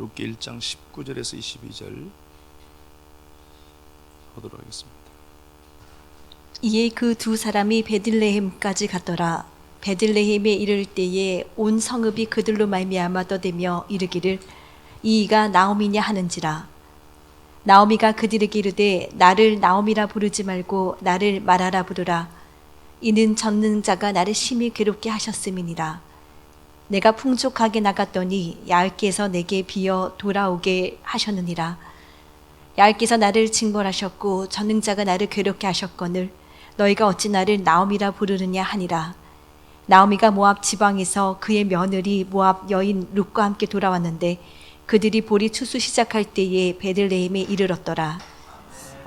룻기 1장 19절에서 22절 보도록 하겠습니다. 이에 그 두 사람이 베들레헴까지 갔더라. 베들레헴에 이를 때에 온 성읍이 그들로 말미암아 떠대며 이르기를 이가 나오미냐 하는지라. 나오미가 그들에게 이르되 나를 나오미라 부르지 말고 나를 마라라 부르라. 이는 전능자가 나를 심히 괴롭게 하셨음이니라. 내가 풍족하게 나갔더니 야훼께서 내게 비어 돌아오게 하셨느니라. 야훼께서 나를 징벌하셨고 전능자가 나를 괴롭게 하셨거늘 너희가 어찌 나를 나오미라 부르느냐 하니라. 나오미가 모압 지방에서 그의 며느리 모압 여인 룻과 함께 돌아왔는데 그들이 보리 추수 시작할 때에 베들레헴에 이르렀더라.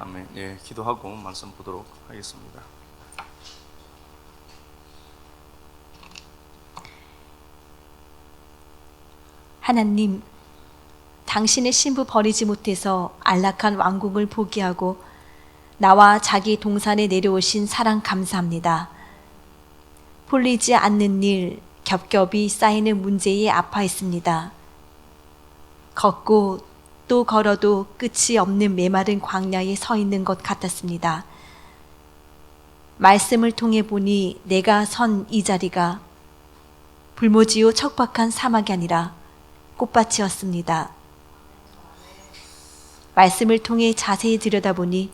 아멘. 예, 기도하고 말씀 보도록 하겠습니다. 하나님, 당신의 신부 버리지 못해서 안락한 왕궁을 포기하고 나와 자기 동산에 내려오신 사랑 감사합니다. 풀리지 않는 일, 겹겹이 쌓이는 문제에 아파했습니다. 걷고 또 걸어도 끝이 없는 메마른 광야에 서 있는 것 같았습니다. 말씀을 통해 보니 내가 선 이 자리가 불모지요 척박한 사막이 아니라 꽃밭이었습니다. 말씀을 통해 자세히 들여다보니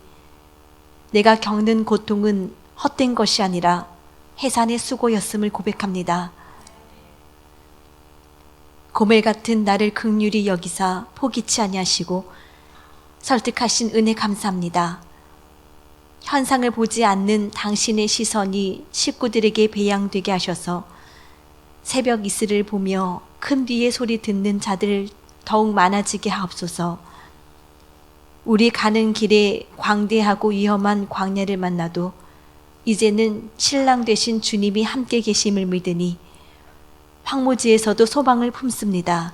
내가 겪는 고통은 헛된 것이 아니라 해산의 수고였음을 고백합니다. 고멜 같은 나를 긍휼히 여기사 포기치 아니하시고 설득하신 은혜 감사합니다. 현상을 보지 않는 당신의 시선이 식구들에게 배양되게 하셔서 새벽 이슬을 보며 큰 비의 소리 듣는 자들 더욱 많아지게 하옵소서. 우리 가는 길에 광대하고 위험한 광야를 만나도 이제는 신랑 되신 주님이 함께 계심을 믿으니 황무지에서도 소망을 품습니다.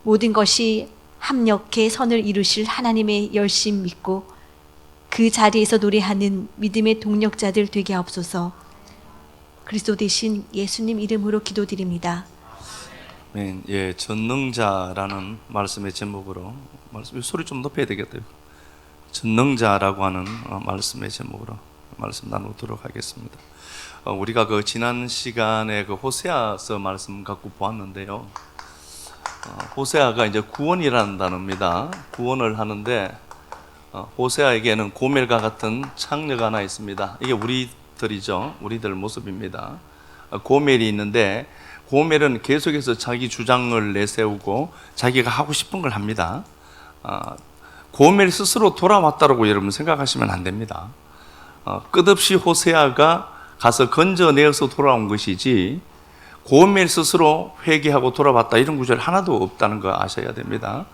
모든 것이 합력해 선을 이루실 하나님의 열심 믿고 그 자리에서 노래하는 믿음의 동력자들 되게 하옵소서. 그리스도 되신 예수님 이름으로 기도드립니다. 아멘. 예, 전능자라는 말씀의 제목으로 소리 좀 높여야 되겠대요. 전능자라고 하는 말씀의 제목으로 말씀 나누도록 하겠습니다. 우리가 그 지난 시간에 그 호세아서 말씀 갖고 보았는데요. 호세아가 이제 구원이라는 단어입니다. 구원을 하는데 호세아에게는 고멜과 같은 창녀가 하나 있습니다. 이게 우리들이죠. 우리들 모습입니다. 고멜이 있는데 고멜은 계속해서 자기 주장을 내세우고 자기가 하고 싶은 걸 합니다. 고멜 스스로 돌아왔다라고 여러분 생각하시면 안 됩니다. 끝없이 호세아가 가서 건져내어서 돌아온 것이지 고멜 스스로 회개하고 돌아왔다 이런 구절 하나도 없다는 거 아셔야 됩니다.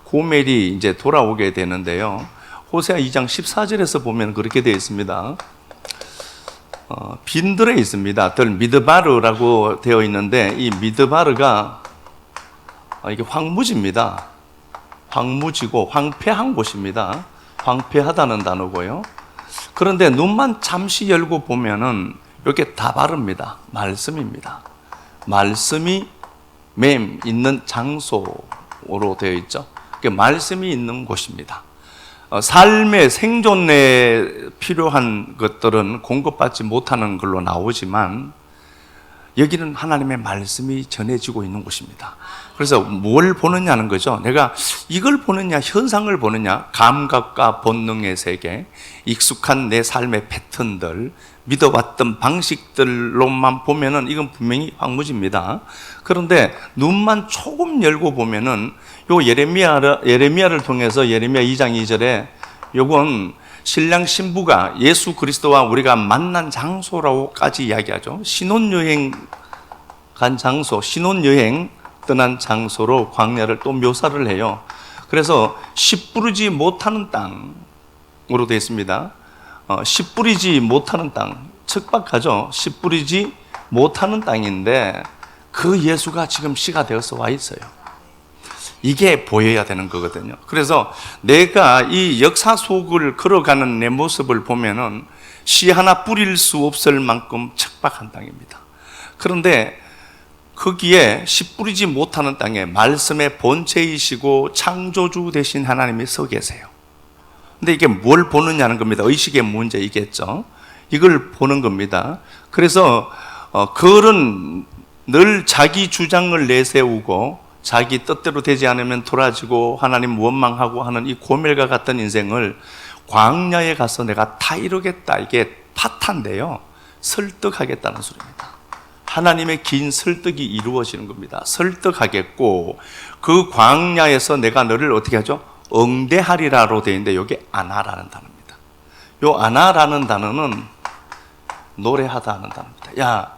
고멜이 이제 돌아오게 되는데요. 호세아 2장 14절에서 보면 그렇게 되어 있습니다. 빈들에 있습니다. 들 미드바르라고 되어 있는데 이 미드바르가 이게 황무지입니다. 황무지고 황폐한 곳입니다. 황폐하다는 단어고요. 그런데 눈만 잠시 열고 보면은 이렇게 다 바릅니다. 말씀입니다. 말씀이 맴 있는 장소로 되어 있죠. 말씀이 있는 곳입니다. 삶의 생존에 필요한 것들은 공급받지 못하는 걸로 나오지만 여기는 하나님의 말씀이 전해지고 있는 곳입니다. 그래서 뭘 보느냐는 거죠. 내가 이걸 보느냐, 현상을 보느냐, 감각과 본능의 세계, 익숙한 내 삶의 패턴들, 믿어왔던 방식들로만 보면은 이건 분명히 황무지입니다. 그런데 눈만 조금 열고 보면은 요 예레미야를 통해서 예레미야 2장 2절에 요건 신랑 신부가 예수 그리스도와 우리가 만난 장소라고까지 이야기하죠. 신혼여행 간 장소, 신혼여행 떠난 장소로 광야를 또 묘사를 해요. 그래서 씨 뿌리지 못하는 땅으로 되어 있습니다. 씨 뿌리지 못하는 땅, 척박하죠. 씨 뿌리지 못하는 땅인데 그 예수가 지금 씨가 되어서 와 있어요. 이게 보여야 되는 거거든요. 그래서 내가 이 역사 속을 걸어가는 내 모습을 보면은 씨 하나 뿌릴 수 없을 만큼 척박한 땅입니다. 그런데 거기에 씨 뿌리지 못하는 땅에 말씀의 본체이시고 창조주 되신 하나님이 서 계세요. 근데 이게 뭘 보느냐는 겁니다. 의식의 문제이겠죠. 이걸 보는 겁니다. 그래서 그런 늘 자기 주장을 내세우고 자기 뜻대로 되지 않으면 돌아지고 하나님 원망하고 하는 이 고멜과 같은 인생을 광야에 가서 내가 다 이루겠다, 이게 파탄데요, 설득하겠다는 소리입니다. 하나님의 긴 설득이 이루어지는 겁니다. 설득하겠고, 그 광야에서 내가 너를 어떻게 하죠? 응대하리라로 되어 있는데 이게 아나라는 단어입니다. 요 아나라는 단어는 노래하다 하는 단어입니다. 야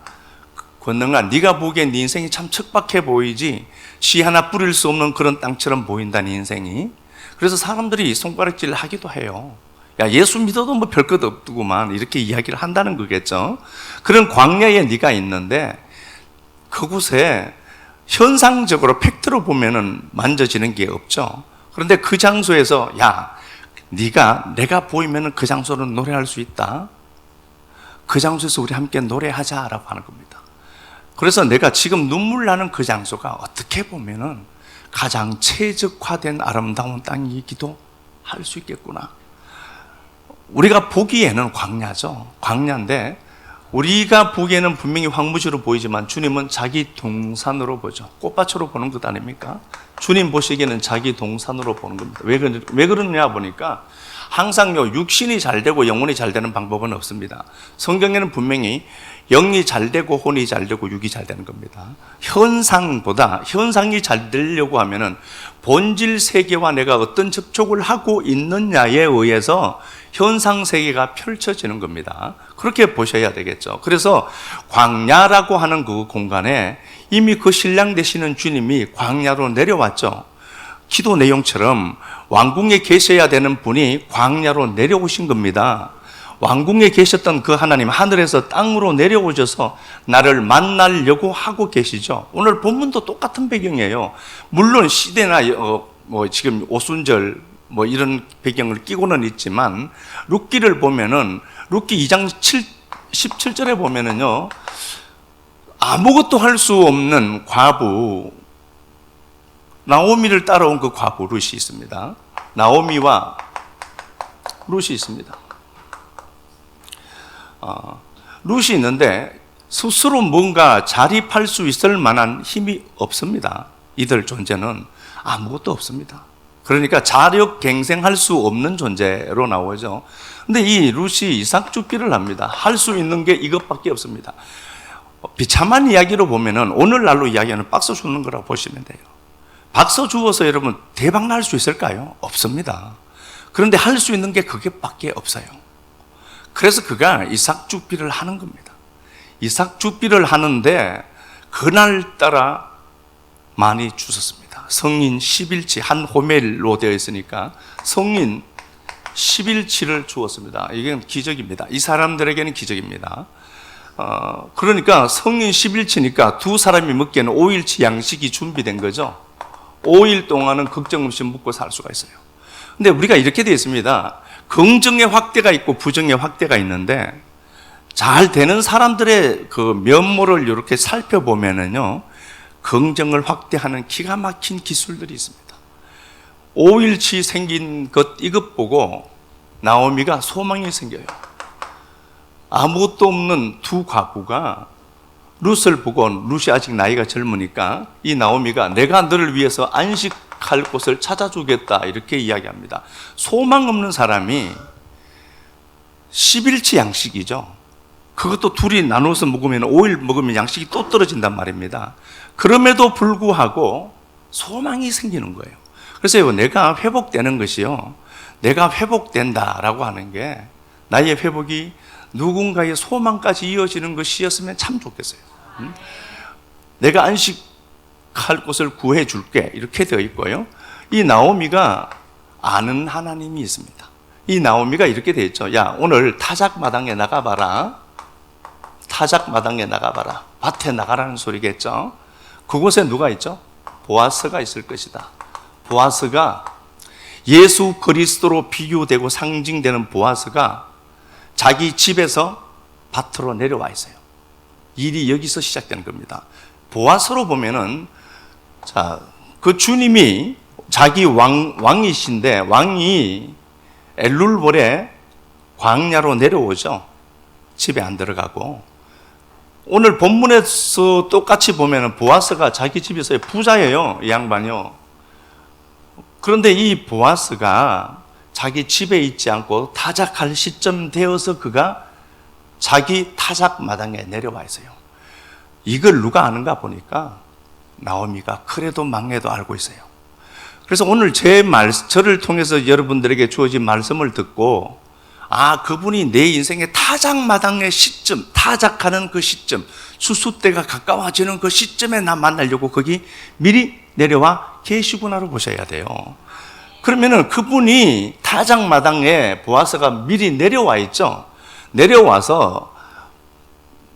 권능아, 네가 보기엔 네 인생이 참 척박해 보이지, 씨 하나 뿌릴 수 없는 그런 땅처럼 보인다 네 인생이. 그래서 사람들이 손가락질 하기도 해요. 야 예수 믿어도 뭐 별것 없구만, 이렇게 이야기를 한다는 거겠죠. 그런 광야에 네가 있는데 그곳에 현상적으로 팩트로 보면은 만져지는 게 없죠. 그런데 그 장소에서 야 내가 보이면은 그 장소는 노래할 수 있다, 그 장소에서 우리 함께 노래하자라고 하는 겁니다. 그래서 내가 지금 눈물 나는 그 장소가 어떻게 보면은 가장 최적화된 아름다운 땅이기도 할 수 있겠구나. 우리가 보기에는 광야죠. 광야인데 우리가 보기에는 분명히 황무지로 보이지만 주님은 자기 동산으로 보죠. 꽃밭으로 보는 것 아닙니까? 주님 보시기에는 자기 동산으로 보는 겁니다. 왜 그러냐 보니까 항상 육신이 잘 되고 영혼이 잘 되는 방법은 없습니다. 성경에는 분명히 영이 잘 되고 혼이 잘 되고 육이 잘 되는 겁니다. 현상보다 현상이 잘 되려고 하면은 본질 세계와 내가 어떤 접촉을 하고 있느냐에 의해서 현상 세계가 펼쳐지는 겁니다. 그렇게 보셔야 되겠죠. 그래서 광야라고 하는 그 공간에 이미 그 신랑 되시는 주님이 광야로 내려왔죠. 기도 내용처럼 왕궁에 계셔야 되는 분이 광야로 내려오신 겁니다. 왕궁에 계셨던 그 하나님, 하늘에서 땅으로 내려오셔서 나를 만나려고 하고 계시죠. 오늘 본문도 똑같은 배경이에요. 물론 시대나 지금 오순절 이런 배경을 끼고는 있지만, 룻기를 보면은 룻기 2장 17절에 보면은요, 아무것도 할 수 없는 과부 나오미를 따라온 그 과부 룻이 있습니다. 나오미와 룻이 있습니다. 룻이 있는데 스스로 뭔가 자립할 수 있을 만한 힘이 없습니다. 이들 존재는 아무것도 없습니다. 그러니까 자력갱생할 수 없는 존재로 나오죠. 근데 이 룻이 이삭 줍기를 합니다. 할 수 있는 게 이것밖에 없습니다. 비참한 이야기로 보면은 오늘날로 이야기하는 박수 주는 거라고 보시면 돼요. 박수 주어서 여러분 대박 날 수 있을까요? 없습니다. 그런데 할 수 있는 게 그게밖에 없어요. 그래서 그가 이삭 줍기를 하는 겁니다. 이삭 줍기를 하는데 그날따라 많이 주셨습니다. 성인 11치, 한 호멜로 되어 있으니까 성인 11치를 주었습니다. 이게 기적입니다. 이 사람들에게는 기적입니다. 그러니까 성인 11치니까 두 사람이 먹기에는 5일치 양식이 준비된 거죠. 5일 동안은 걱정 없이 먹고 살 수가 있어요. 근데 우리가 이렇게 되어 있습니다. 긍정의 확대가 있고 부정의 확대가 있는데, 잘 되는 사람들의 그 면모를 이렇게 살펴보면은요, 긍정을 확대하는 기가 막힌 기술들이 있습니다. 5일치 생긴 이것 보고 나오미가 소망이 생겨요. 아무것도 없는 두 과부가 룻을 보고, 룻이 아직 나이가 젊으니까 이 나오미가 내가 너를 위해서 안식할 곳을 찾아주겠다 이렇게 이야기합니다. 소망 없는 사람이 11치 양식이죠. 그것도 둘이 나눠서 먹으면 5일 먹으면 양식이 또 떨어진단 말입니다. 그럼에도 불구하고 소망이 생기는 거예요. 그래서 내가 회복되는 것이요, 내가 회복된다라고 하는 게 나의 회복이 누군가의 소망까지 이어지는 것이었으면 참 좋겠어요. 내가 안식할 곳을 구해 줄게 이렇게 되어 있고요. 이 나오미가 아는 하나님이 있습니다. 이 나오미가 이렇게 되어 있죠. 야 오늘 타작마당에 나가봐라. 타작마당에 나가봐라. 밭에 나가라는 소리겠죠. 그곳에 누가 있죠? 보아스가 있을 것이다. 보아스가 예수 그리스도로 비유되고 상징되는 보아스가 자기 집에서 밭으로 내려와 있어요. 일이 여기서 시작되는 겁니다. 보아스로 보면은 자, 그 주님이 자기 왕이신데 왕이 엘룰월에 광야로 내려오죠. 집에 안 들어가고. 오늘 본문에서 똑같이 보면은 보아스가 자기 집에서의 부자예요. 이 양반이요. 그런데 이 보아스가 자기 집에 있지 않고 타작할 시점 되어서 그가 자기 타작 마당에 내려와 있어요. 이걸 누가 아는가 보니까 나오미가 그래도 막내도 알고 있어요. 그래서 오늘 저를 통해서 여러분들에게 주어진 말씀을 듣고, 아, 그분이 내 인생의 타작마당의 시점, 타작하는 그 시점, 수수때가 가까워지는 그 시점에 나 만나려고 거기 미리 내려와 계시구나로 보셔야 돼요. 그러면은 그분이 타작마당에 보아스가 미리 내려와 있죠. 내려와서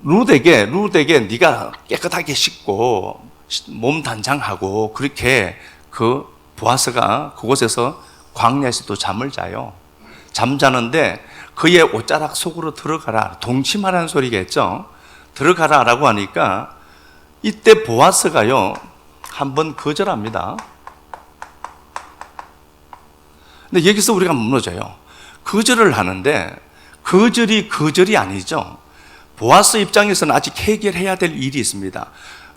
룻에게 네가 깨끗하게 씻고 몸 단장하고 그렇게 그 보아스가 그곳에서 광야에서 또 잠을 자요. 잠자는데 그의 옷자락 속으로 들어가라. 동침하라는 소리겠죠. 들어가라라고 하니까 이때 보아스가요 한번 거절합니다. 근데 여기서 우리가 무너져요. 거절을 하는데 거절이 아니죠. 보아스 입장에서는 아직 해결해야 될 일이 있습니다.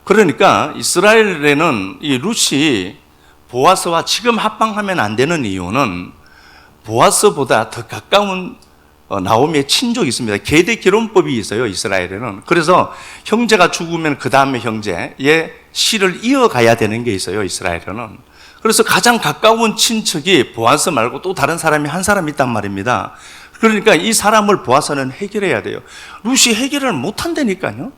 그러니까 이스라엘에는 이 룻이 보아스와 지금 합방하면 안 되는 이유는 보아스보다 더 가까운 나오미의 친족이 있습니다. 계대 결혼법이 있어요, 이스라엘에는. 그래서 형제가 죽으면 그 다음에 형제의 씨를 이어가야 되는 게 있어요, 이스라엘에는. 그래서 가장 가까운 친척이 보아스 말고 또 다른 사람이 한 사람 있단 말입니다. 그러니까 이 사람을 보아스는 해결해야 돼요. 룻이 해결을 못 한다니까요.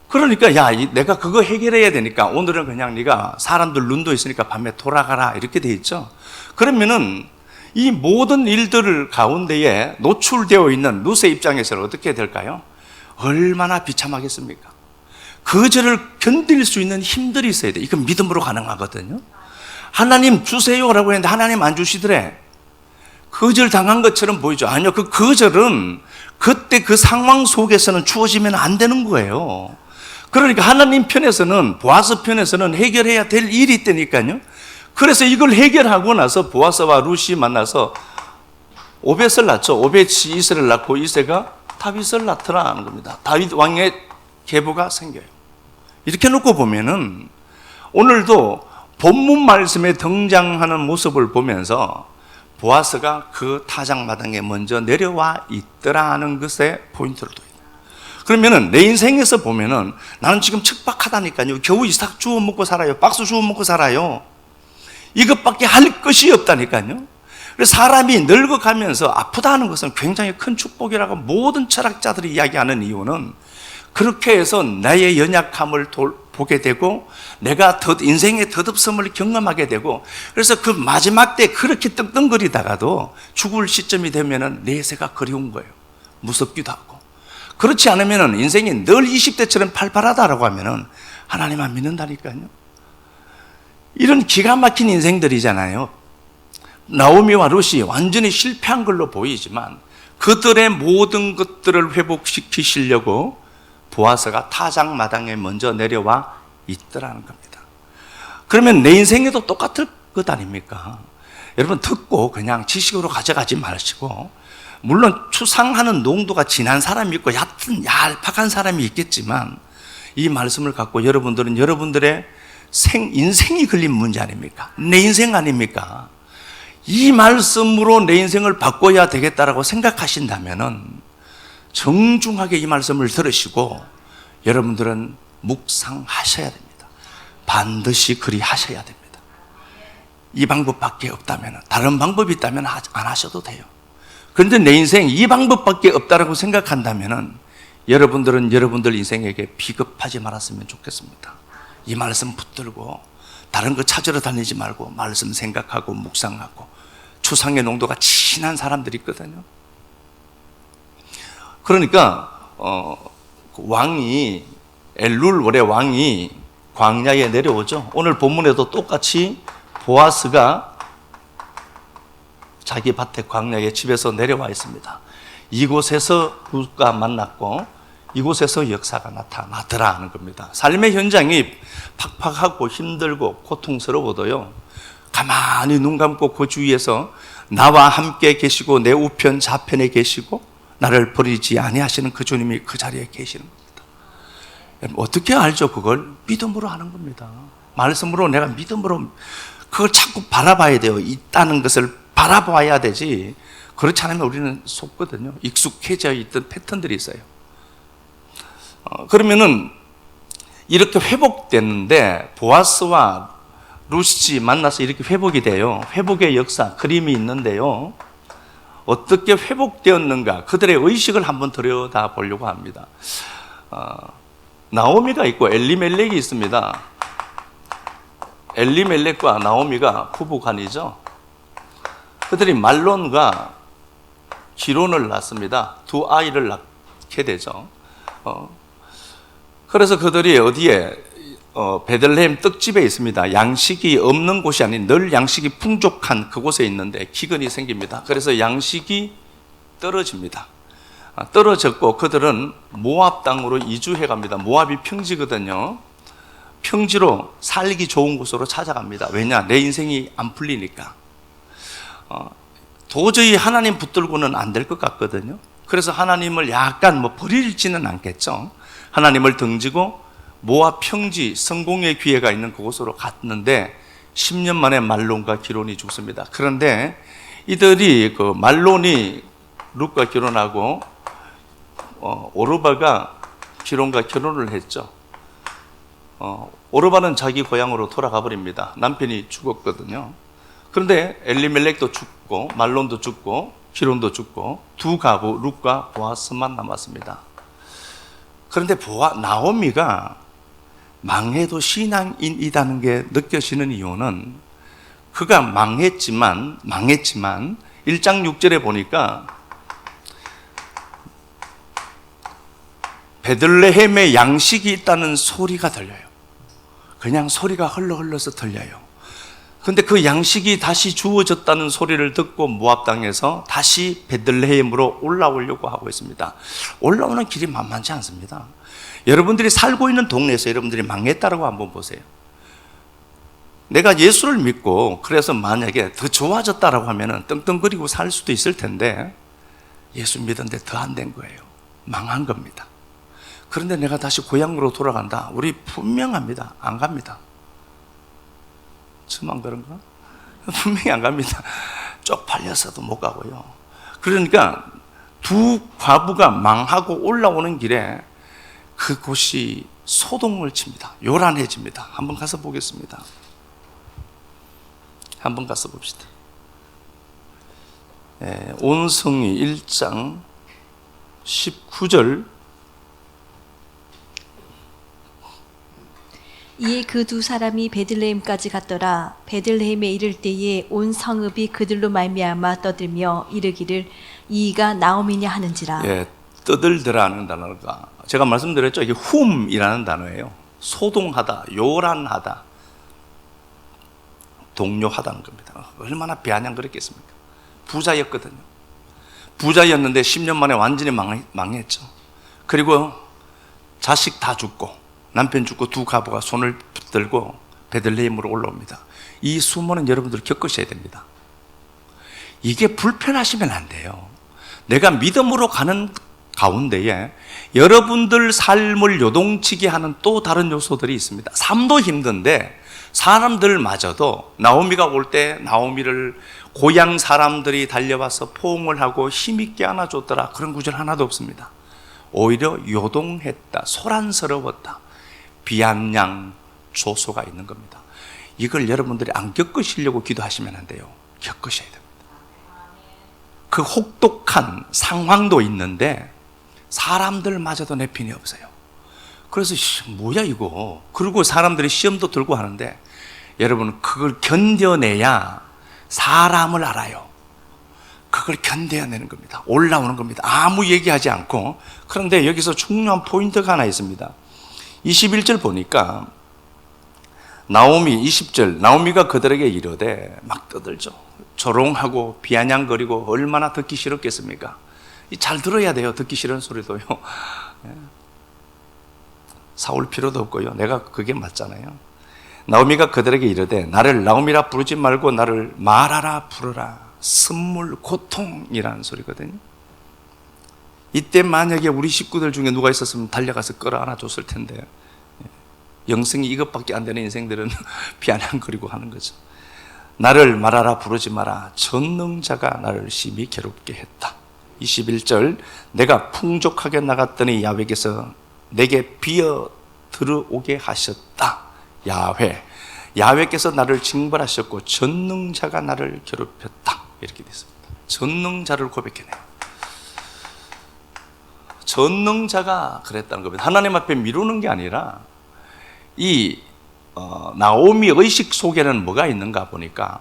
그러니까 내가 그거 해결해야 되니까 오늘은 그냥 네가 사람들 눈도 있으니까 밤에 돌아가라 이렇게 돼 있죠. 그러면은 이 모든 일들 가운데에 노출되어 있는 룻의 입장에서는 어떻게 될까요? 얼마나 비참하겠습니까? 거절을 견딜 수 있는 힘들이 있어야 돼. 이건 믿음으로 가능하거든요. 하나님 주세요라고 했는데 하나님 안 주시더래. 거절 당한 것처럼 보이죠. 아니요, 그 거절은 그때 그 상황 속에서는 주어지면 안 되는 거예요. 그러니까 하나님 편에서는, 보아스 편에서는 해결해야 될 일이 있다니까요. 그래서 이걸 해결하고 나서 보아스와 룻이 만나서 오벳을 낳죠. 오벳이 이세를 낳고 이세가 다윗을 낳더라 하는 겁니다. 다윗 왕의 계보가 생겨요. 이렇게 놓고 보면은 오늘도 본문 말씀에 등장하는 모습을 보면서 보아스가 그 타작마당에 먼저 내려와 있더라 하는 것에 포인트를 둬요. 그러면은 내 인생에서 보면은 나는 지금 척박하다니까요. 겨우 이삭 주워 먹고 살아요. 박스 주워 먹고 살아요. 이것밖에 할 것이 없다니까요. 그래서 사람이 늙어가면서 아프다 하는 것은 굉장히 큰 축복이라고 모든 철학자들이 이야기하는 이유는 그렇게 해서 나의 연약함을 보게 되고 내가 인생의 덧없음을 경험하게 되고 그래서 그 마지막 때 그렇게 떵떵거리다가도 죽을 시점이 되면은 내세가 그리운 거예요. 무섭기도 하고. 그렇지 않으면은 인생이 늘 20대처럼 팔팔하다라고 하면은 하나님 안 믿는다니까요. 이런 기가 막힌 인생들이잖아요. 나오미와 룻이 완전히 실패한 걸로 보이지만 그들의 모든 것들을 회복시키시려고 보아스가 타작마당에 먼저 내려와 있더라는 겁니다. 그러면 내 인생에도 똑같을 것 아닙니까? 여러분 듣고 그냥 지식으로 가져가지 마시고 물론 추상하는 농도가 진한 사람이 있고 얕은 얄팍한 사람이 있겠지만 이 말씀을 갖고 여러분들은 여러분들의 인생이 걸린 문제 아닙니까? 내 인생 아닙니까? 이 말씀으로 내 인생을 바꿔야 되겠다라고 생각하신다면은 정중하게 이 말씀을 들으시고 여러분들은 묵상하셔야 됩니다. 반드시 그리 하셔야 됩니다. 이 방법밖에 없다면, 다른 방법이 있다면 안 하셔도 돼요. 그런데 내 인생 이 방법밖에 없다라고 생각한다면 여러분들은 여러분들 인생에게 비겁하지 말았으면 좋겠습니다. 이 말씀 붙들고 다른 거 찾으러 다니지 말고 말씀 생각하고 묵상하고 추상의 농도가 진한 사람들이 있거든요. 그러니까 왕이 엘룰월의 왕이 광야에 내려오죠. 오늘 본문에도 똑같이 보아스가 자기 밭에 광야에 집에서 내려와 있습니다. 이곳에서 룻과 만났고 이곳에서 역사가 나타나더라 하는 겁니다. 삶의 현장이 팍팍하고 힘들고 고통스러워도요, 가만히 눈 감고 그 주위에서 나와 함께 계시고 내 우편 좌편에 계시고 나를 버리지 아니하시는 그 주님이 그 자리에 계시는 겁니다. 여러분, 어떻게 알죠? 그걸 믿음으로 하는 겁니다. 말씀으로 내가 믿음으로 그걸 자꾸 바라봐야 돼요. 있다는 것을 바라봐야 되지. 그렇지 않으면 우리는 속거든요. 익숙해져 있던 패턴들이 있어요. 그러면은 이렇게 회복됐는데 보아스와 루시 만나서 이렇게 회복이 돼요. 회복의 역사, 그림이 있는데요. 어떻게 회복되었는가, 그들의 의식을 한번 들여다 보려고 합니다. 나오미가 있고 엘리멜렉이 있습니다. 엘리멜렉과 나오미가 부부간이죠. 그들이 말론과 기론을 낳습니다. 두 아이를 낳게 되죠. 그래서 그들이 어디에 베들레헴 떡집에 있습니다. 양식이 없는 곳이 아닌 늘 양식이 풍족한 그곳에 있는데 기근이 생깁니다. 그래서 양식이 떨어집니다. 떨어졌고 그들은 모압 땅으로 이주해 갑니다. 모압이 평지거든요. 평지로 살기 좋은 곳으로 찾아갑니다. 왜냐? 내 인생이 안 풀리니까. 도저히 하나님 붙들고는 안 될 것 같거든요. 그래서 하나님을 약간 버릴지는 않겠죠. 하나님을 등지고 모압 평지 성공의 기회가 있는 그곳으로 갔는데 10년 만에 말론과 기론이 죽습니다. 그런데 이들이 그 말론이 룻과 결혼하고 오르바가 기론과 결혼을 했죠. 오르바는 자기 고향으로 돌아가 버립니다. 남편이 죽었거든요. 그런데 엘리멜렉도 죽고 말론도 죽고 기론도 죽고 두 가부 룻과 보아스만 남았습니다. 그런데 나오미가 망해도 신앙인이라는 게 느껴지는 이유는 그가 망했지만 1장 6절에 보니까 베들레헴에 양식이 있다는 소리가 들려요. 그냥 소리가 흘러서 들려요. 그런데 그 양식이 다시 주어졌다는 소리를 듣고 모압 땅에서 다시 베들레헴으로 올라오려고 하고 있습니다. 올라오는 길이 만만치 않습니다. 여러분들이 살고 있는 동네에서 여러분들이 망했다라고 한번 보세요. 내가 예수를 믿고 그래서 만약에 더 좋아졌다라고 하면 떵떵거리고 살 수도 있을 텐데 예수 믿었는데 더 안 된 거예요. 망한 겁니다. 그런데 내가 다시 고향으로 돌아간다. 우리 분명합니다. 안 갑니다. 저만 그런가? 분명히 안 갑니다. 쪽팔려서도 못 가고요. 그러니까 두 과부가 망하고 올라오는 길에 그곳이 소동을 칩니다. 요란해집니다. 한번 가서 보겠습니다. 한번 가서 봅시다. 온성이 1장 19절. 이에 그 두 사람이 베들레헴까지 갔더라. 베들레헴에 이를 때에 온 성읍이 그들로 말미암아 떠들며 이르기를 이가 나오미냐 하는지라. 떠들더라는 단어가 제가 말씀드렸죠. 이게 훔이라는 단어예요. 소동하다, 요란하다, 동요하다는 겁니다. 얼마나 비아냥거렸겠습니까? 부자였거든요. 부자였는데 10년 만에 완전히 망했죠. 그리고 자식 다 죽고 남편 죽고 두 가부가 손을 붙들고 베들레헴으로 올라옵니다. 이 수모는 여러분들 겪으셔야 됩니다. 이게 불편하시면 안 돼요. 내가 믿음으로 가는 가운데에 여러분들 삶을 요동치게 하는 또 다른 요소들이 있습니다. 삶도 힘든데 사람들마저도 나오미가 올 때 나오미를 고향 사람들이 달려와서 포옹을 하고 힘있게 안아줬더라. 그런 구절 하나도 없습니다. 오히려 요동했다, 소란스러웠다, 비아냥 조소가 있는 겁니다. 이걸 여러분들이 안 겪으시려고 기도하시면 안 돼요. 겪으셔야 됩니다. 그 혹독한 상황도 있는데 사람들마저도 내핀이 없어요. 그래서 뭐야 이거. 그리고 사람들이 시험도 들고 하는데 여러분 그걸 견뎌내야 사람을 알아요. 그걸 견뎌내는 겁니다. 올라오는 겁니다. 아무 얘기하지 않고. 그런데 여기서 중요한 포인트가 하나 있습니다. 21절 보니까 나오미 20절 나오미가 그들에게 이르되 막 떠들죠. 조롱하고 비아냥거리고 얼마나 듣기 싫었겠습니까? 잘 들어야 돼요. 듣기 싫은 소리도요. 사올 필요도 없고요. 내가 그게 맞잖아요. 나오미가 그들에게 이르되 나를 나오미라 부르지 말고 나를 마라라 부르라. 선물, 고통이라는 소리거든요. 이때 만약에 우리 식구들 중에 누가 있었으면 달려가서 끌어안아 줬을 텐데, 영성이 이것밖에 안 되는 인생들은 비아냥거리고 하는 거죠. 나를 말하라 부르지 마라. 전능자가 나를 심히 괴롭게 했다. 21절, 내가 풍족하게 나갔더니 야훼께서 내게 비어 들어오게 하셨다. 야훼께서 나를 징벌하셨고 전능자가 나를 괴롭혔다. 이렇게 됐습니다. 전능자를 고백해내요. 전능자가 그랬다는 겁니다. 하나님 앞에 미루는 게 아니라 이 나오미 의식 속에는 뭐가 있는가 보니까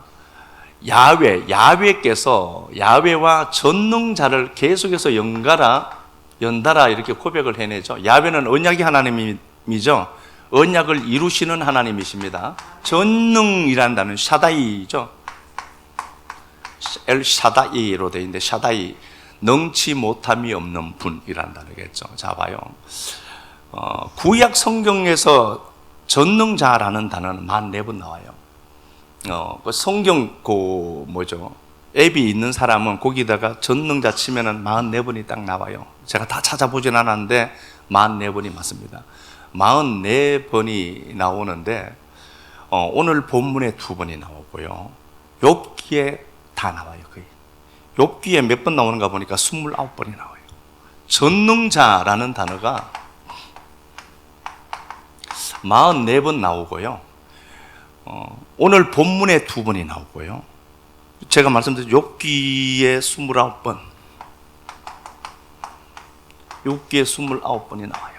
야훼께서 야훼와 전능자를 계속해서 연달아 이렇게 고백을 해내죠. 야훼는 언약의 하나님이죠. 언약을 이루시는 하나님이십니다. 전능이라는 단어는 샤다이죠. 엘 샤다이로 되어 있는데, 샤다이, 능치 못함이 없는 분이라는 단어겠죠. 자, 봐요. 구약 성경에서 전능자라는 단어는 44번 나와요. 그 성경 앱이 있는 사람은 거기다가 전능자 치면은 44번이 딱 나와요. 제가 다 찾아보진 않았는데 44번이 맞습니다. 44번이 나오는데 오늘 본문에 2번이 나오고요. 욥기에 다 나와요. 거의. 욥기에 몇 번 나오는가 보니까 29번이 나와요. 전능자라는 단어가 44번 나오고요. 오늘 본문에 2번이 나오고요. 제가 말씀드린 욥기에 29번, 욥기에 29번이 나와요.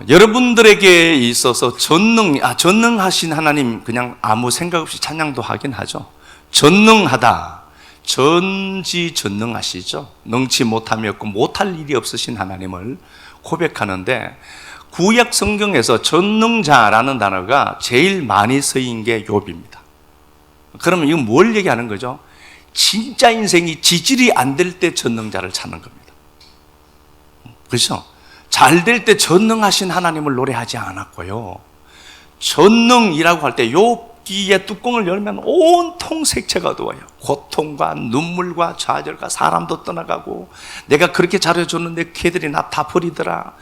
여러분들에게 있어서 전능하신 하나님, 그냥 아무 생각 없이 찬양도 하긴 하죠. 전능하다, 전지전능하시죠. 능치 못함이 없고 못할 일이 없으신 하나님을 고백하는데, 구약 성경에서 전능자라는 단어가 제일 많이 쓰인 게 욥입니다. 그러면 이건 뭘 얘기하는 거죠? 진짜 인생이 지질이 안 될 때 전능자를 찾는 겁니다. 그렇죠? 잘 될 때 전능하신 하나님을 노래하지 않았고요. 전능이라고 할 때 욥기의 뚜껑을 열면 온통 색채가 어두워요. 고통과 눈물과 좌절과 사람도 떠나가고, 내가 그렇게 잘해줬는데 걔들이 나 다 버리더라.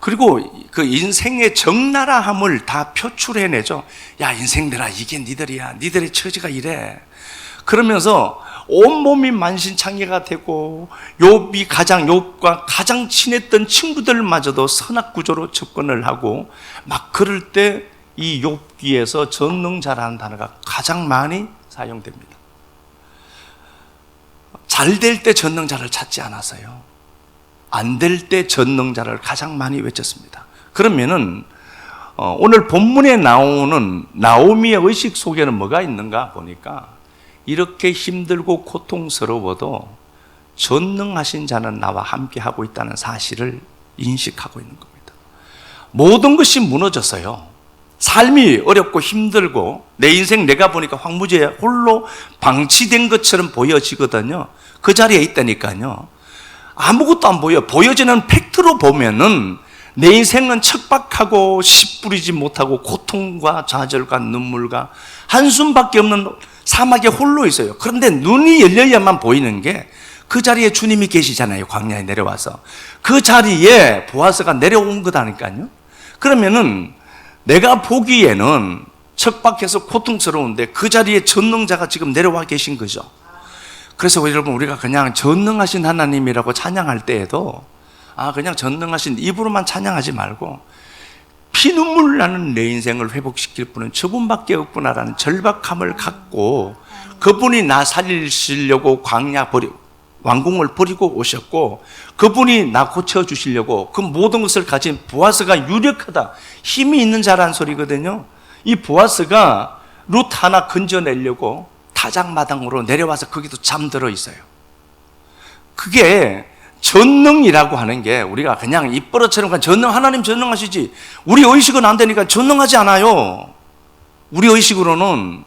그리고 그 인생의 적나라함을 다 표출해내죠. 야, 인생들아, 이게 니들이야. 니들의 처지가 이래. 그러면서 온몸이 만신창이가 되고, 욥과 가장 친했던 친구들마저도 선악구조로 접근을 하고, 막 그럴 때 이 욥기에서 전능자라는 단어가 가장 많이 사용됩니다. 잘 될 때 전능자를 찾지 않았어요. 안 될 때 전능자를 가장 많이 외쳤습니다. 그러면은 오늘 본문에 나오는 나오미의 의식 속에는 뭐가 있는가 보니까, 이렇게 힘들고 고통스러워도 전능하신 자는 나와 함께 하고 있다는 사실을 인식하고 있는 겁니다. 모든 것이 무너졌어요. 삶이 어렵고 힘들고 내 인생 내가 보니까 황무지에 홀로 방치된 것처럼 보여지거든요. 그 자리에 있다니까요. 아무것도 안 보여지는 팩트로 보면은 내 인생은 척박하고 씨 뿌리지 못하고 고통과 좌절과 눈물과 한숨밖에 없는 사막에 홀로 있어요. 그런데 눈이 열려야만 보이는 게, 그 자리에 주님이 계시잖아요. 광야에 내려와서 그 자리에 보아스가 내려온 거다니까요. 그러면은 내가 보기에는 척박해서 고통스러운데 그 자리에 전능자가 지금 내려와 계신 거죠. 그래서 여러분, 우리가 그냥 전능하신 하나님이라고 찬양할 때에도 그냥 전능하신 입으로만 찬양하지 말고, 피눈물 나는 내 인생을 회복시킬 분은 저분밖에 없구나라는 절박함을 갖고, 그분이 나 살리시려고 왕궁을 버리고 오셨고, 그분이 나 고쳐주시려고 그 모든 것을 가진 보아스가 유력하다, 힘이 있는 자라는 소리거든요. 이 보아스가 룻 하나 건져내려고 타작마당으로 내려와서 거기도 잠들어 있어요. 그게 전능이라고 하는 게, 우리가 그냥 입버릇처럼 하나님 전능하시지, 우리 의식은 안 되니까 전능하지 않아요. 우리 의식으로는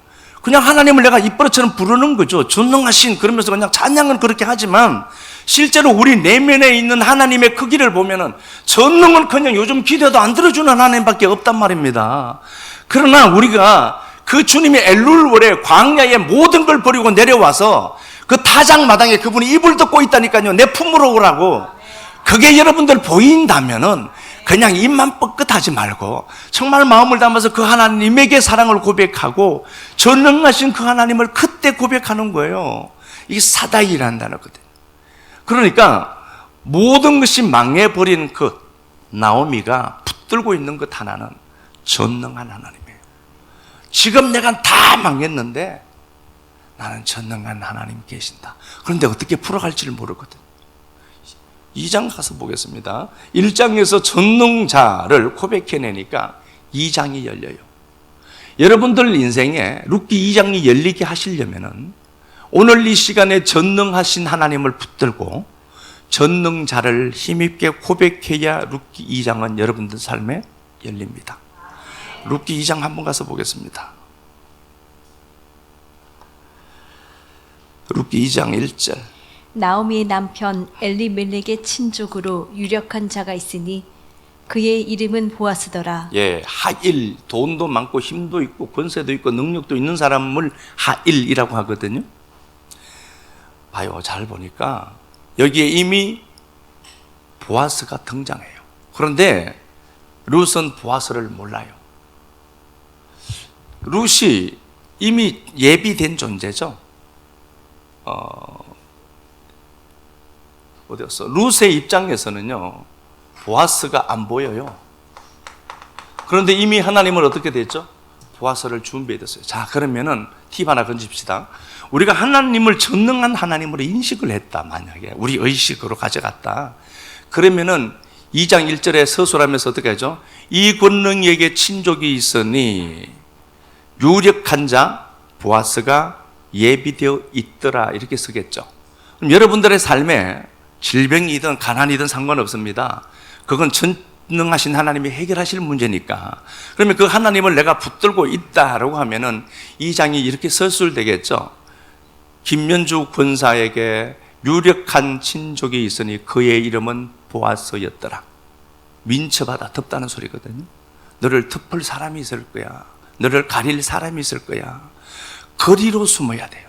그냥 하나님을 내가 입버릇처럼 부르는 거죠. 전능하신, 그러면서 그냥 찬양은 그렇게 하지만 실제로 우리 내면에 있는 하나님의 크기를 보면은 전능은 그냥 요즘 기도도 안 들어주는 하나님밖에 없단 말입니다. 그러나 우리가 그 주님의 엘룰월에 광야에 모든 걸 버리고 내려와서 그 타작마당에 그분이 이불 덮고 있다니까요. 내 품으로 오라고. 그게 여러분들 보인다면은 그냥 입만 뻐끗하지 말고 정말 마음을 담아서 그 하나님에게 사랑을 고백하고 전능하신 그 하나님을 그때 고백하는 거예요. 이게 사다이라는 단어거든요. 그러니까 모든 것이 망해버린 그 나오미가 붙들고 있는 것 하나는 전능한 하나님이에요. 지금 내가 다 망했는데 나는 전능한 하나님 계신다. 그런데 어떻게 풀어갈지를 모르거든. 2장 가서 보겠습니다. 1장에서 전능자를 고백해내니까 2장이 열려요. 여러분들 인생에 룻기 2장이 열리게 하시려면은 오늘 이 시간에 전능하신 하나님을 붙들고 전능자를 힘있게 고백해야 룻기 2장은 여러분들 삶에 열립니다. 룻기 2장 한번 가서 보겠습니다. 룻기 2장 1절. 나오미의 남편 엘리멜렉의 친족으로 유력한 자가 있으니 그의 이름은 보아스더라. 예, 하일, 돈도 많고 힘도 있고 권세도 있고 능력도 있는 사람을 하일이라고 하거든요. 봐요, 잘 보니까 여기에 이미 보아스가 등장해요. 그런데 룻은 보아스를 몰라요. 룻이 이미 예비된 존재죠. 어디였어? 룻의 입장에서는요, 보아스가 안 보여요. 그런데 이미 하나님은 어떻게 됐죠? 보아스를 준비해뒀어요. 자, 그러면은 팁 하나 던집시다. 우리가 하나님을 전능한 하나님으로 인식을 했다. 만약에 우리 의식으로 가져갔다. 그러면은 2장 1절에 서술하면서 어떻게 하죠? 이 권능에게 친족이 있으니 유력한 자 보아스가 예비되어 있더라. 이렇게 쓰겠죠. 그럼 여러분들의 삶에 질병이든 가난이든 상관없습니다. 그건 전능하신 하나님이 해결하실 문제니까. 그러면 그 하나님을 내가 붙들고 있다라고 하면은 이 장이 이렇게 서술되겠죠. 김면주 권사에게 유력한 친족이 있으니 그의 이름은 보아스였더라. 민첩하다, 덥다는 소리거든요. 너를 덮을 사람이 있을 거야. 너를 가릴 사람이 있을 거야. 거리로 숨어야 돼요.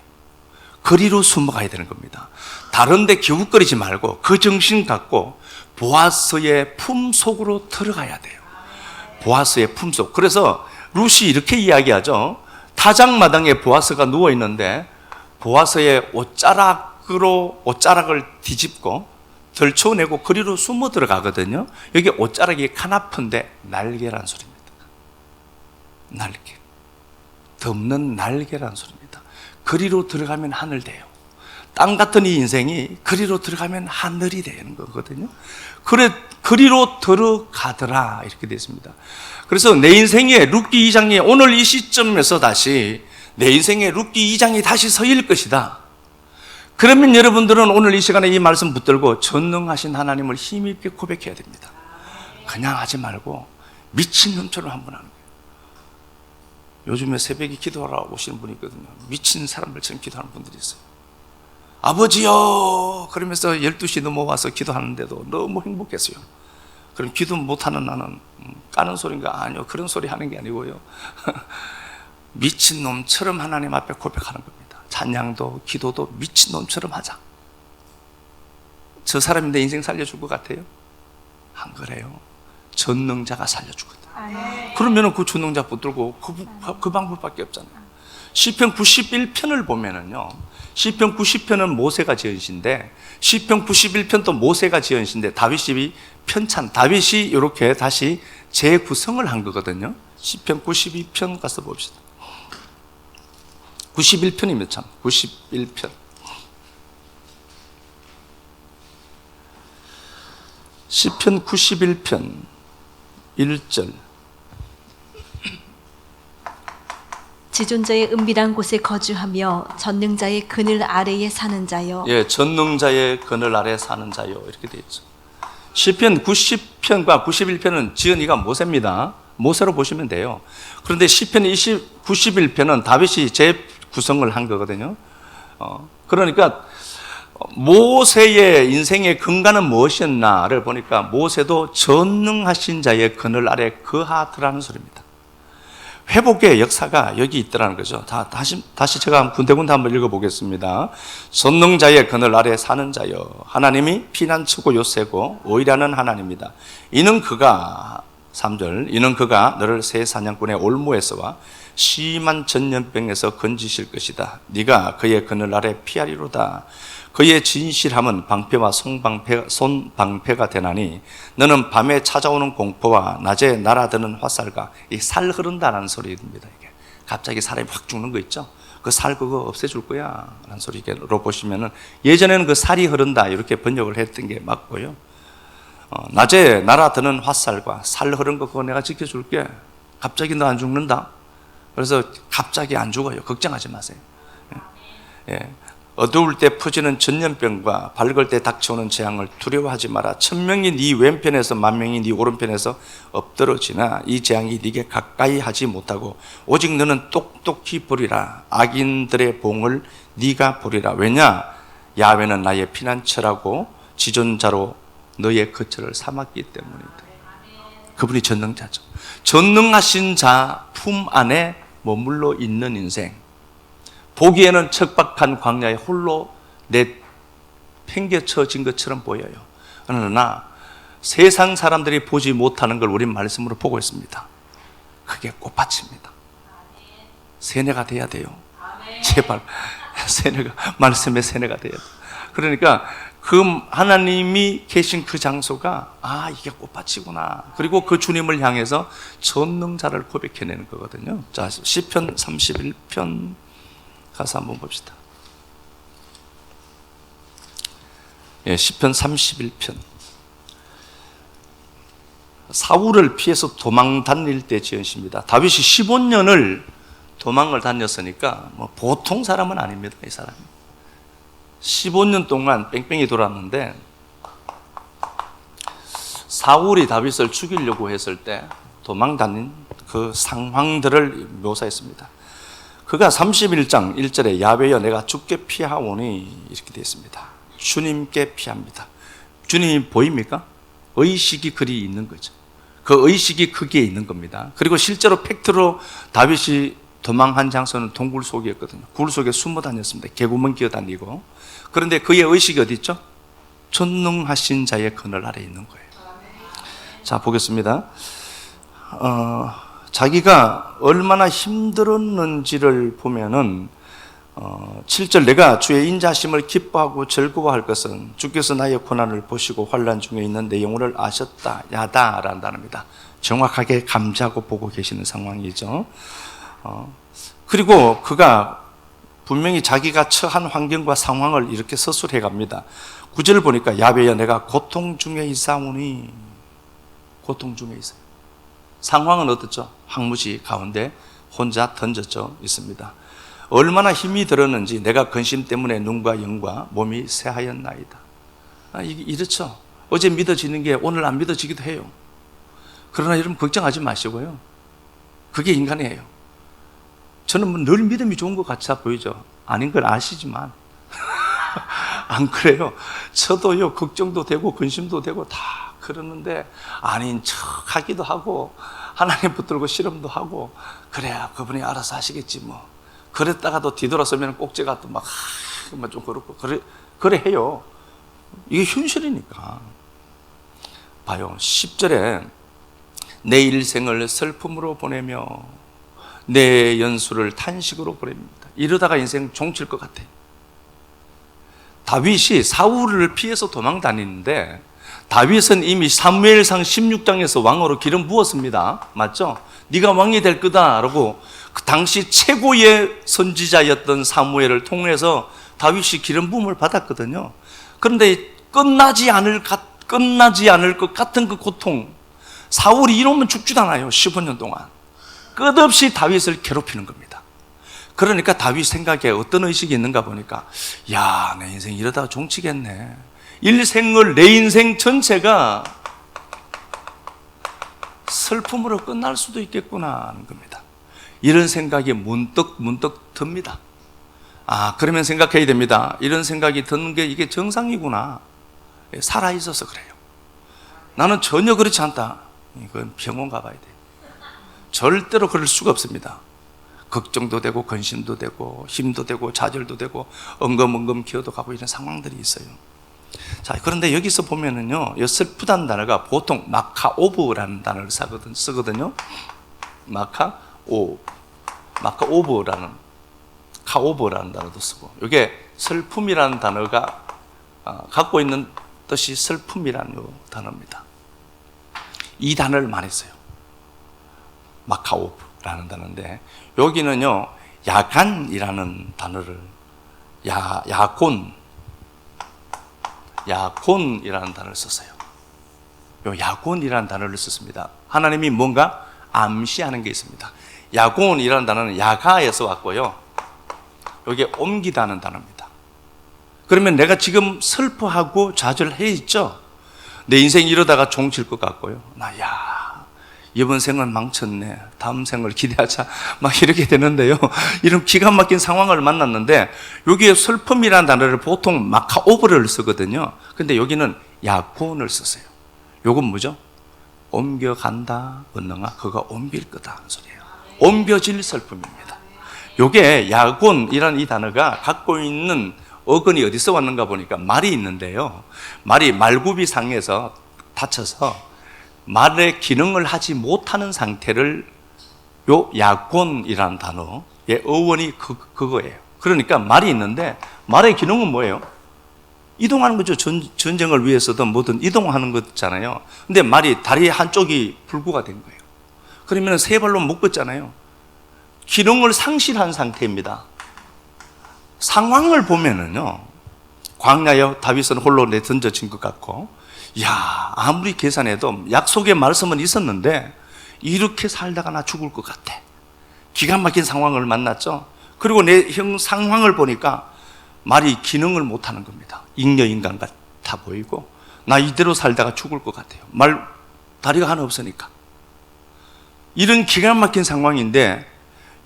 거리로 숨어가야 되는 겁니다. 다른 데 기웃거리지 말고 그 정신 갖고 보아스의 품속으로 들어가야 돼요. 보아스의 품속. 그래서 룻이 이렇게 이야기하죠. 타작마당에 보아스가 누워있는데 보아스의 옷자락을 뒤집고 덜쳐내고 거리로 숨어 들어가거든요. 여기 옷자락이 카나프인데 날개란 소리입니다. 날개. 덮는 날개란 소리입니다. 거리로 들어가면 하늘 돼요. 땅 같은 이 인생이 거리로 들어가면 하늘이 되는 거거든요. 그래, 거리로 들어가더라. 이렇게 되어 있습니다. 그래서 내 인생에 룻기 2장이 오늘 이 시점에서 다시 내 인생에 룻기 2장이 다시 서일 것이다. 그러면 여러분들은 오늘 이 시간에 이 말씀 붙들고 전능하신 하나님을 힘있게 고백해야 됩니다. 그냥 하지 말고 미친놈처럼 한번 하는 거예요. 요즘에 새벽에 기도하러 오시는 분이 있거든요. 미친 사람들처럼 기도하는 분들이 있어요. 아버지요! 그러면서 12시 넘어와서 기도하는데도 너무 행복했어요. 그럼 기도 못하는 나는 까는 소리인가? 아니요. 그런 소리 하는 게 아니고요. 미친놈처럼 하나님 앞에 고백하는 겁니다. 찬양도 기도도 미친놈처럼 하자. 저 사람이 내 인생 살려줄 것 같아요? 안 그래요. 전능자가 살려주거든. 그러면 그 전능자 붙들고 그 방법밖에 없잖아요. 시편 91편을 보면은요, 시편 90편은 모세가 지은 시인데 시편 91편도 모세가 지은 시인데 다윗이 다윗이 이렇게 다시 재구성을 한 거거든요. 시편 92편 가서 봅시다. 91편이면 참 91편. 시편 91편 1절. 지존자의 은밀한 곳에 거주하며 전능자의 그늘 아래에 사는 자여. 예, 전능자의 그늘 아래 사는 자요. 이렇게 되어 있죠. 시편 90편과 91편은 지은이가 모세입니다. 모세로 보시면 돼요. 그런데 시편 91편은 다윗이 재구성을 한 거거든요. 그러니까 모세의 인생의 근간은 무엇이었나를 보니까 모세도 전능하신 자의 그늘 아래 거하더라는 소리입니다. 회복의 역사가 여기 있더라는 거죠. 다시 제가 군데군데 한번 읽어보겠습니다. 전능자의 그늘 아래 사는 자여, 하나님이 피난처고 요새고 의라는 하나님이다. 이는 그가 3절, 이는 그가 너를 새 사냥꾼의 올무에서와 심한 전염병에서 건지실 것이다. 네가 그의 그늘 아래 피하리로다. 그의 진실함은 방패와 손방패가 되나니 너는 밤에 찾아오는 공포와 낮에 날아드는 화살과 이 살 흐른다라는 소리입니다. 이게 갑자기 사람이 확 죽는 거 있죠. 그 살 그거 없애줄 거야 라는 소리로 보시면은 예전에는 그 살이 흐른다 이렇게 번역을 했던 게 맞고요. 낮에 날아드는 화살과 살 흐른 거 그거 내가 지켜줄게. 갑자기 너 안 죽는다. 그래서 갑자기 안 죽어요. 걱정하지 마세요. 예. 어두울 때 퍼지는 전염병과 밝을 때 닥쳐오는 재앙을 두려워하지 마라. 1000명이 네 왼편에서 10,000명이 네 오른편에서 엎드러지나 이 재앙이 네게 가까이 하지 못하고 오직 너는 똑똑히 보리라. 악인들의 봉을 네가 보리라. 왜냐? 야훼는 나의 피난처라고 지존자로 너의 거처를 삼았기 때문이다. 그분이 전능자죠. 전능하신 자 품 안에 머물러 있는 인생. 보기에는 척박한 광야에 홀로 팽개쳐진 것처럼 보여요. 그러나 세상 사람들이 보지 못하는 걸 우린 말씀으로 보고 있습니다. 그게 꽃밭입니다. 세뇌가 돼야 돼요. 제발 말씀의 세뇌가 돼야 돼요. 그러니까 그 하나님이 계신 그 장소가 이게 꽃밭이구나. 그리고 그 주님을 향해서 전능자를 고백해내는 거거든요. 자, 시편 31편 가서 한번 봅시다. 예, 시편 31편. 사울을 피해서 도망 다닐 때 지은 시입니다. 다윗이 15년을 도망을 다녔으니까 뭐 보통 사람은 아닙니다. 이 사람이 15년 동안 뺑뺑이 돌았는데 사울이 다윗을 죽이려고 했을 때 도망 다닌 그 상황들을 묘사했습니다. 그가 31장 1절에 야훼여 내가 주께 피하오니 이렇게 되어 있습니다. 주님께 피합니다. 주님이 보입니까? 의식이 그리 있는 거죠. 그 의식이 거기에 있는 겁니다. 그리고 실제로 팩트로 다윗이 도망한 장소는 동굴 속이었거든요. 굴 속에 숨어 다녔습니다. 개구멍 기어다니고. 그런데 그의 의식이 어디 있죠? 전능하신 자의 그늘 아래 있는 거예요. 자, 보겠습니다. 자기가 얼마나 힘들었는지를 보면은 7절 내가 주의 인자심을 기뻐하고 즐거워할 것은 주께서 나의 고난을 보시고 환난 중에 있는 내 영혼을 아셨다 야다라는 단어입니다. 정확하게 감지하고 보고 계시는 상황이죠. 그리고 그가 분명히 자기가 처한 환경과 상황을 이렇게 서술해 갑니다. 9절을 보니까 야훼여 내가 고통 중에 있사오니 고통 중에 있어요. 상황은 어떻죠? 황무지 가운데 혼자 던져져 있습니다. 얼마나 힘이 들었는지 내가 근심 때문에 눈과 영과 몸이 새하였나이다. 이렇죠. 어제 믿어지는 게 오늘 안 믿어지기도 해요. 그러나 여러분 걱정하지 마시고요. 그게 인간이에요. 저는 늘 믿음이 좋은 것 같아 보이죠. 아닌 걸 아시지만 안 그래요. 저도요 걱정도 되고 근심도 되고 다 그러는데 아닌 척 하기도 하고 하나님 붙들고 실험도 하고 그래야 그분이 알아서 하시겠지 뭐. 그랬다가도 뒤돌아서면 꼭지가 또 막 좀 그렇고 그래 해요. 이게 현실이니까. 봐요. 10절에 내 일생을 슬픔으로 보내며 내 연수를 탄식으로 보냅니다. 이러다가 인생 종칠 것 같아. 다윗이 사울을 피해서 도망 다니는데 다윗은 이미 사무엘상 16장에서 왕으로 기름 부었습니다. 맞죠? 네가 왕이 될 거다라고 그 당시 최고의 선지자였던 사무엘을 통해서 다윗이 기름 부음을 받았거든요. 그런데 끝나지 않을 것 같은 그 고통, 사울이 이러면 죽지도 않아요. 15년 동안 끝없이 다윗을 괴롭히는 겁니다. 그러니까 다윗 생각에 어떤 의식이 있는가 보니까 야, 내 인생 이러다가 종치겠네. 내 인생 전체가 슬픔으로 끝날 수도 있겠구나 하는 겁니다. 이런 생각이 문득 듭니다. 그러면 생각해야 됩니다. 이런 생각이 드는 게 이게 정상이구나. 살아있어서 그래요. 나는 전혀 그렇지 않다. 이건 병원 가봐야 돼요. 절대로 그럴 수가 없습니다. 걱정도 되고 근심도 되고 힘도 되고 좌절도 되고 엉금엉금 기어도 가고 이런 상황들이 있어요. 자, 그런데 여기서 보면은요, 이 슬프다는 단어가 보통 마카오브라는 단어를 쓰거든요. 마카오브라는 카오브라는 단어도 쓰고, 이게 슬픔이라는 단어가 갖고 있는 뜻이 슬픔이라는 단어입니다. 이 단어를 많이 써요. 마카오브라는 단어인데, 여기는요 야간이라는 단어를 야곤이라는 단어를 썼어요. 요 야곤이라는 단어를 썼습니다. 하나님이 뭔가 암시하는 게 있습니다. 야곤이라는 단어는 야가에서 왔고요, 여기에 옮기다는 단어입니다. 그러면 내가 지금 슬퍼하고 좌절해 있죠. 내 인생이 이러다가 종칠 것 같고요, 이번 생은 망쳤네, 다음 생을 기대하자, 막 이렇게 되는데요, 이런 기가 막힌 상황을 만났는데, 여기에 슬픔이라는 단어를 보통 마카오브를 쓰거든요. 근데 여기는 야곤을 썼어요. 요건 뭐죠? 옮겨간다, 언능아, 그가 옮길 거다 하는 소리예요. 옮겨질 슬픔입니다. 요게 야곤이라는 이 단어가 갖고 있는 어근이 어디서 왔는가 보니까 말이 있는데요, 말이 말구비상에서 다쳐서 말의 기능을 하지 못하는 상태를 요 야곤이라는 단어의 어원이 그거예요. 그러니까 말이 있는데 말의 기능은 뭐예요? 이동하는 거죠. 전쟁을 위해서든 뭐든 이동하는 거잖아요. 근데 말이 다리 한쪽이 불구가 된 거예요. 그러면 세 발로 못 걷잖아요. 기능을 상실한 상태입니다. 상황을 보면은요, 광야에 다윗은 홀로 내던져진 것 같고, 아무리 계산해도 약속의 말씀은 있었는데 이렇게 살다가 나 죽을 것 같아. 기가 막힌 상황을 만났죠. 그리고 내 상황을 보니까 말이 기능을 못하는 겁니다. 잉여인간 같아 보이고, 나 이대로 살다가 죽을 것 같아요. 다리가 하나 없으니까. 이런 기가 막힌 상황인데,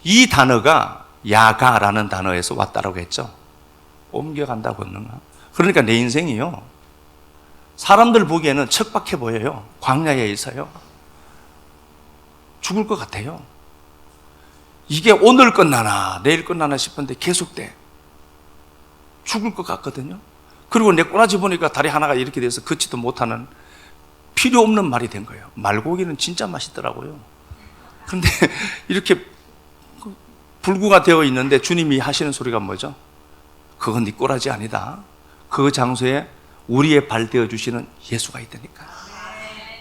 이 단어가 야가라는 단어에서 왔다라고 했죠. 옮겨간다고 했는가? 그러니까 내 인생이요, 사람들 보기에는 척박해 보여요. 광야에 있어요. 죽을 것 같아요. 이게 오늘 끝나나 내일 끝나나 싶은데 계속돼. 죽을 것 같거든요. 그리고 내 꼬라지 보니까 다리 하나가 이렇게 돼서 걷지도 못하는 필요 없는 말이 된 거예요. 말고기는 진짜 맛있더라고요. 그런데 이렇게 불구가 되어 있는데 주님이 하시는 소리가 뭐죠? 그건 네 꼬라지 아니다. 그 장소에 우리의 발 되어주시는 예수가 있다니까.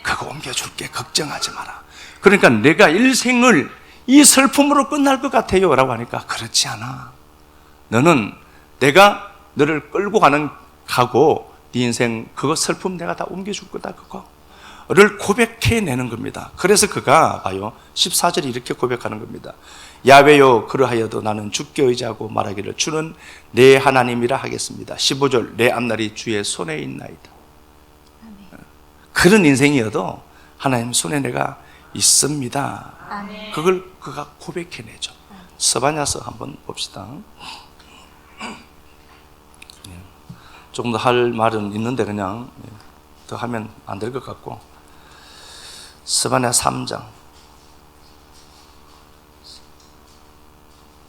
그거 옮겨줄게, 걱정하지 마라. 그러니까 내가 일생을 이 슬픔으로 끝날 것 같아요 라고 하니까, 그렇지 않아. 너는 내가 너를 끌고 가고 네 인생 그거 슬픔 내가 다 옮겨줄 거다, 그거를 고백해내는 겁니다. 그래서 그가 봐요, 14절에 이렇게 고백하는 겁니다. 야훼여, 그러하여도 나는 주께 의지하고 말하기를 주는 내 하나님이라 하겠습니다. 15절, 내 앞날이 주의 손에 있나이다. 그런 인생이어도 하나님 손에 내가 있습니다. 아멘. 그걸 그가 고백해내죠. 스바냐서 한번 봅시다. 조금 더 할 말은 있는데 그냥 더 하면 안 될 것 같고, 스바냐 3장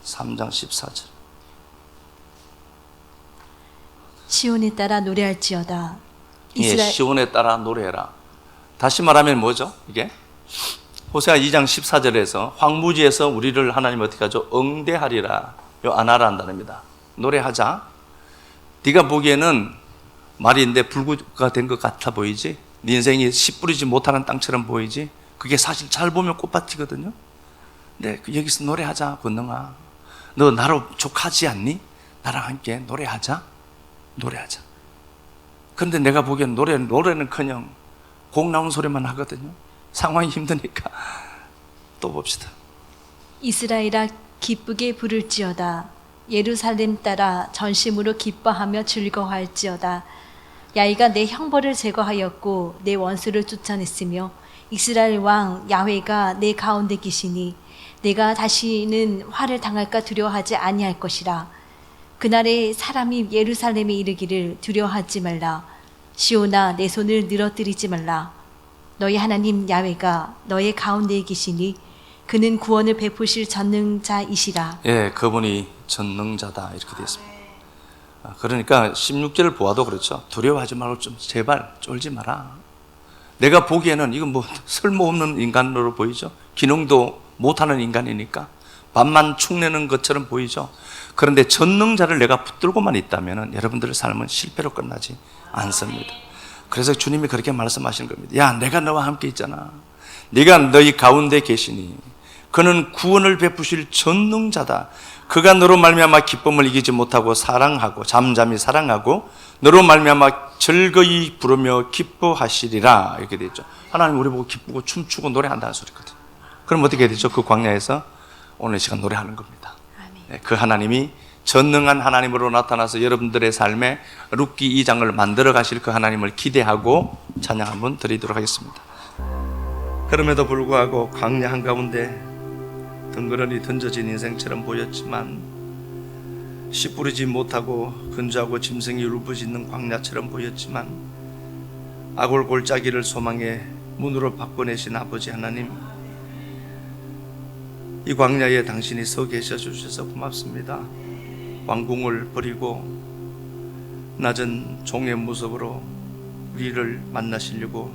14절. 시온에 따라 노래할지어다. 시온에 따라 노래해라. 다시 말하면 뭐죠? 이게 호세아 2장 14절에서 황무지에서 우리를 하나님 어떻게 하죠? 응대하리라. 요 아나라는 단어입니다. 노래하자. 네가 보기에는 말인데 불구가 된 것 같아 보이지? 네 인생이 씨 뿌리지 못하는 땅처럼 보이지? 그게 사실 잘 보면 꽃밭이거든요. 근데 여기서 노래하자, 권능아. 너 나로 족하지 않니? 나랑 함께 노래하자. 그런데 내가 보기엔 노래는커녕 곡 나온 소리만 하거든요. 상황이 힘드니까. 또 봅시다. 이스라엘아, 기쁘게 부를지어다. 예루살렘 따라 전심으로 기뻐하며 즐거워할지어다. 야이가 내 형벌을 제거하였고 내 원수를 쫓아냈으며 이스라엘 왕 야훼가 내 가운데 계시니 내가 다시는 화를 당할까 두려워하지 아니할 것이라. 그날에 사람이 예루살렘에 이르기를 두려워하지 말라. 시온아 내 손을 늘어뜨리지 말라. 너희 하나님 야훼가 너의 가운데에 계시니 그는 구원을 베푸실 전능자이시라. 예, 그분이 전능자다 이렇게 되어 있습니다. 그러니까 16절을 보아도 그렇죠. 두려워하지 말고 좀 제발 쫄지 마라. 내가 보기에는 이건 뭐 쓸모없는 인간으로 보이죠. 기능도 못하는 인간이니까 밥만 축내는 것처럼 보이죠. 그런데 전능자를 내가 붙들고만 있다면 여러분들의 삶은 실패로 끝나지 않습니다. 그래서 주님이 그렇게 말씀하시는 겁니다. 야, 내가 너와 함께 있잖아. 네가 너희 가운데 계시니 그는 구원을 베푸실 전능자다. 그가 너로 말미암아 기쁨을 이기지 못하고 사랑하고 잠잠히 사랑하고 너로 말미암아 즐거이 부르며 기뻐하시리라. 이렇게 되어 있죠. 하나님 우리 보고 기쁘고 춤추고 노래한다는 소리거든요. 그럼 어떻게 되죠? 그 광야에서 오늘 시간 노래하는 겁니다. 네, 그 하나님이 전능한 하나님으로 나타나서 여러분들의 삶에 룻기 2장을 만들어 가실 그 하나님을 기대하고 찬양 한번 드리도록 하겠습니다. 그럼에도 불구하고 광야 한가운데 덩그러니 던져진 인생처럼 보였지만 씨 뿌리지 못하고 건조하고 짐승이 울부짖는 광야처럼 보였지만 아골 골짜기를 소망해 문으로 바꿔내신 아버지 하나님, 이 광야에 당신이 서 계셔 주셔서 고맙습니다. 왕궁을 버리고 낮은 종의 모습으로 우리를 만나시려고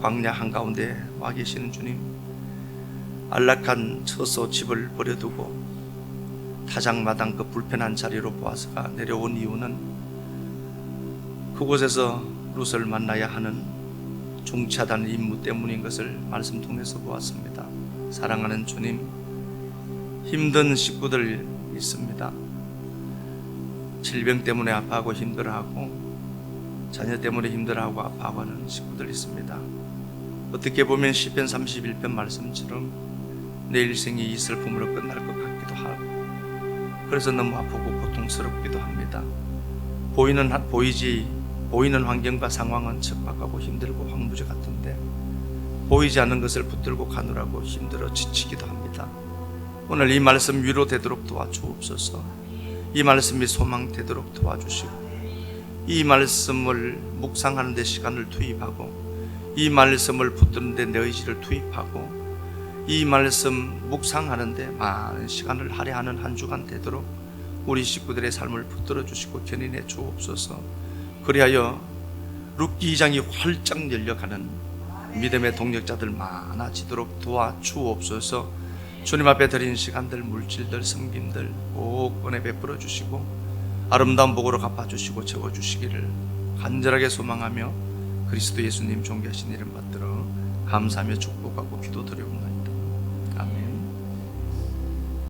광야 한가운데 와 계시는 주님, 안락한 처소 집을 버려두고 타작마당 그 불편한 자리로 보아서가 내려온 이유는 그곳에서 룻을 만나야 하는 중차단 임무 때문인 것을 말씀 통해서 보았습니다. 사랑하는 주님, 힘든 식구들 있습니다. 질병 때문에 아파하고 힘들어하고 자녀 때문에 힘들어하고 아파하는 식구들 있습니다. 어떻게 보면 시편 31편 말씀처럼 내 일생이 이 슬픔으로 끝날 것 같기도 하고 그래서 너무 아프고 고통스럽기도 합니다. 보이는 환경과 상황은 척박하고 힘들고 황무지 같은데 보이지 않는 것을 붙들고 가느라고 힘들어 지치기도 합니다. 오늘 이 말씀 위로되도록 도와주옵소서. 이 말씀이 소망되도록 도와주시고 이 말씀을 묵상하는 데 시간을 투입하고 이 말씀을 붙드는 데 내 의지를 투입하고 이 말씀 묵상하는 데 많은 시간을 할애하는 한 주간 되도록 우리 식구들의 삶을 붙들어 주시고 견인해 주옵소서. 그리하여 룻기 2장이 활짝 열려가는 믿음의 동력자들 많아지도록 도와주옵소서. 주님 앞에 드린 시간들, 물질들, 섬김들 꼭 은혜 베풀어 주시고 아름다운 복으로 갚아주시고 채워주시기를 간절하게 소망하며 그리스도 예수님 존귀하신 이름 받들어 감사하며 축복하고 기도드리옵나이다. 아멘.